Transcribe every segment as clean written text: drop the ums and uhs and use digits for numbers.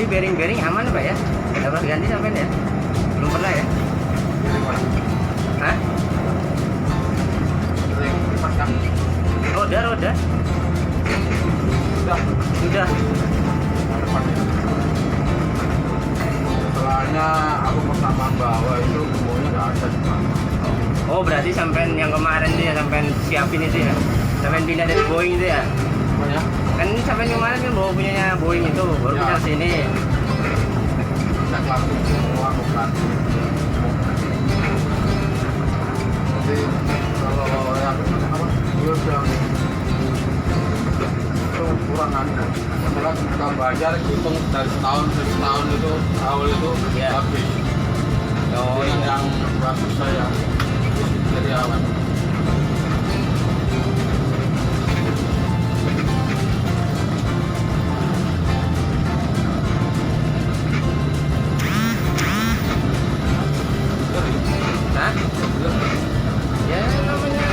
Tapi bearing aman Pak ya? Nggak pernah ganti sampai ya? Belum pernah ya? Hah? Roda? Sudah. Soalnya aku pertama bawa itu semuanya nggak ada di mana. Oh berarti sampai yang kemarin itu ya, sampai siapin itu ya? Sampai pindah dari Boeing itu ya? Banyak? Kan sampai kemarin kan bawa punyanya Boeing itu, baru Ya. pindah ke sini. Cek langsung semua bukan. Jadi kalau yang apa? Dia yang itu kurang anu. Setelah kita bayar hitung dari setahun ke setahun itu awal itu Ya. habis. Oh Jadi iya. yang bagus saya dari awal. Hah? Ya namanya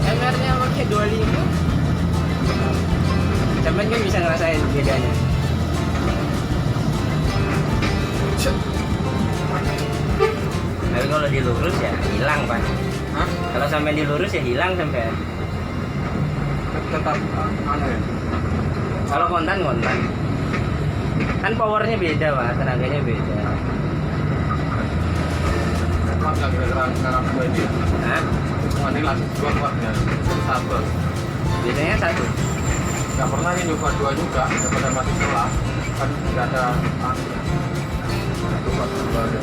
MR-nya pakai 25. Sampai kan bisa ngerasain bedanya. Tapi kalau dilurus ya hilang Pak. Hah? Kalau sampai dilurus ya hilang sampai. Tetap anu ya. Kalau kontan. Kan powernya beda Pak, tenaganya beda. Emang nggak kira-kira sekarang gue ini ya. Nah, Ini lagi dua keluarnya, satu. biasanya satu. Nggak pernah ini nyoba dua juga, daripada mati setelah kan nggak ada anu ya. Coba dua aja.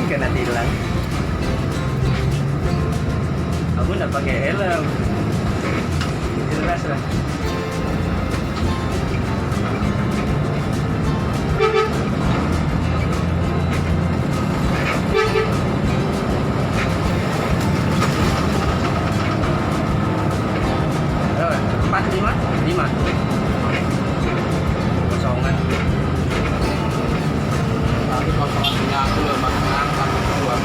Kena tilang. Aku nggak pakai helm. Jelas lah. Berapa? 4, 5? 5. Kosongan. Tapi kalau punya aku ya masih ngangkat 26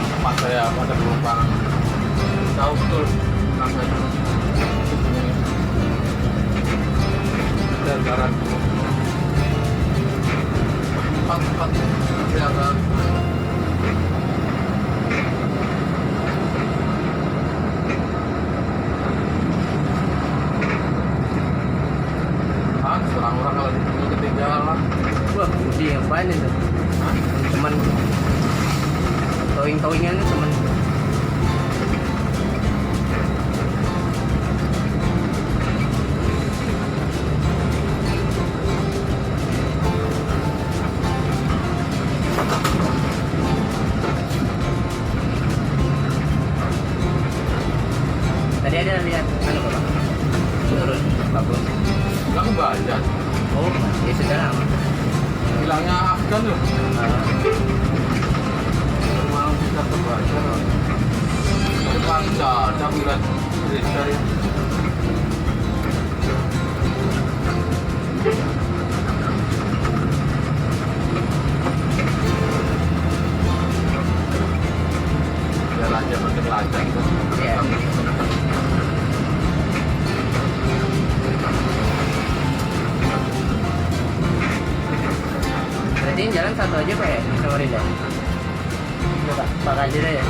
tempat saya pada penumpang tahu betul namanya dan darat 4 kelihatan orang-orang kalau ditunggu ketinggalan. Wah, budi apaan itu? Hah? Temen towing-towingan itu temen. Tadi ada lihat anu Bapak? Turun bagus. Enggak kebaca. Oh, ya sudah lama. Bilangnya Afgan loh. Malam kita kebaca. Kebaca, ada bilang berita ya. Biar aja pakai lacak gitu. Iya. Berarti yang jalan satu aja Pak ya? Di Samarinda? Pak Kadir ya?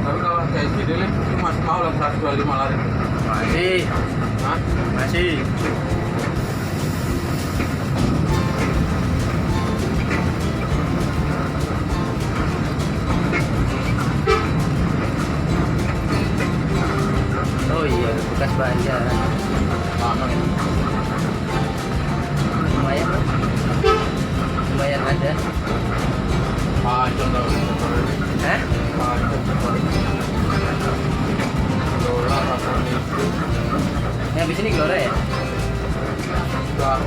Tapi kalau kayak gini nih, itu masih mau lah 125 lari. Masih. Hah? Masih. coba aja. lama ini. Lumayan loh. Lumayan ada. Panjang tau seperti Hah? panjang seperti dolar atau itu Yang habis ini Gelora ya? gak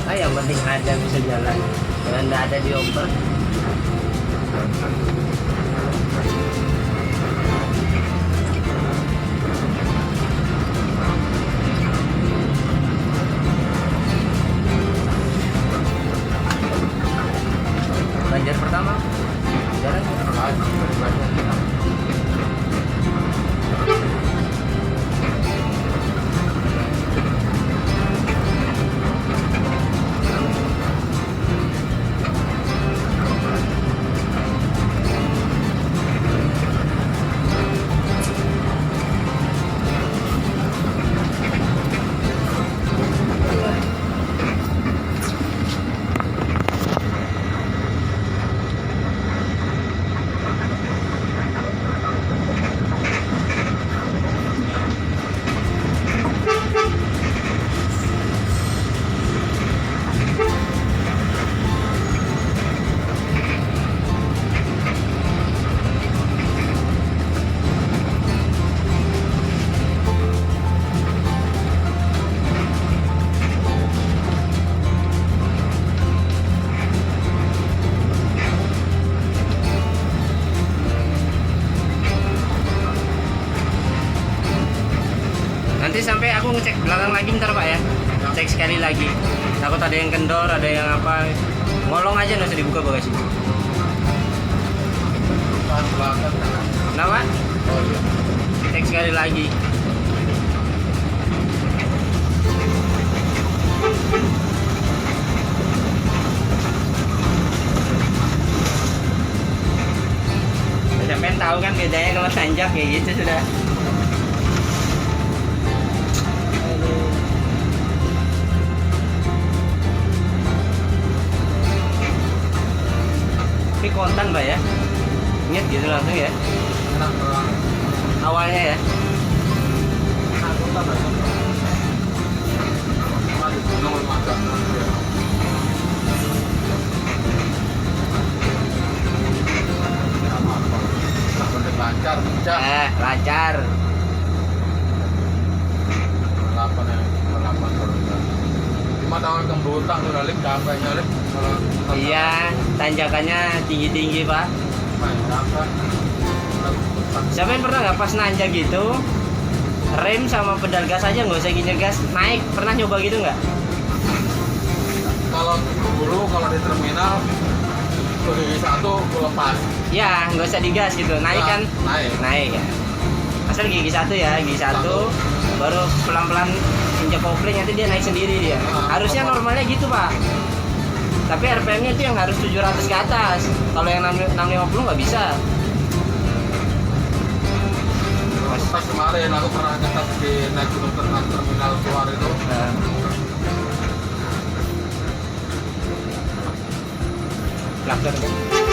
Ah, yang penting ada bisa jalan. Kalau nggak ada dioper. Banjir pertama jalan. lagi daripada Nanti sampai aku ngecek belakang lagi ntar Pak ya. Cek sekali lagi. Takut ada yang kendor, ada yang apa. Ngolong aja nggak usah dibuka bagasi. depan belakang Kenapa? oh iya Cek sekali lagi. Sampai tahu kan bedanya kalau nanjak kayak gitu sudah. Tapi kontan Pak ya. Ingat gitu langsung ya. enak banget Awalnya ya. aku tak ada cuma di gunung makan ya apa-apa tak boleh lancar puncak Lancar. balapan ya balapan terus cuma tahun kembutang udah lip capeknya lip kalau Iya, tanjakannya tinggi-tinggi Pak. main apa Siapa yang pernah nggak pas nanjak gitu, rem sama pedal gas aja nggak usah gini gas, naik. Pernah nyoba gitu nggak? kalau dulu kalau di terminal gigi satu aku lepas Ya, nggak usah digas gitu, naik kan? naik Naik ya. Asal gigi satu ya, gigi satu, baru pelan-pelan injak kopling nanti dia naik sendiri dia. Harusnya normalnya gitu Pak. Tapi RPM-nya itu yang harus 700 ke atas. Kalau yang 650 nggak bisa. pas kemarin aku pernah ngetes di naik gunung terminal keluar itu Nah, Klakson kan?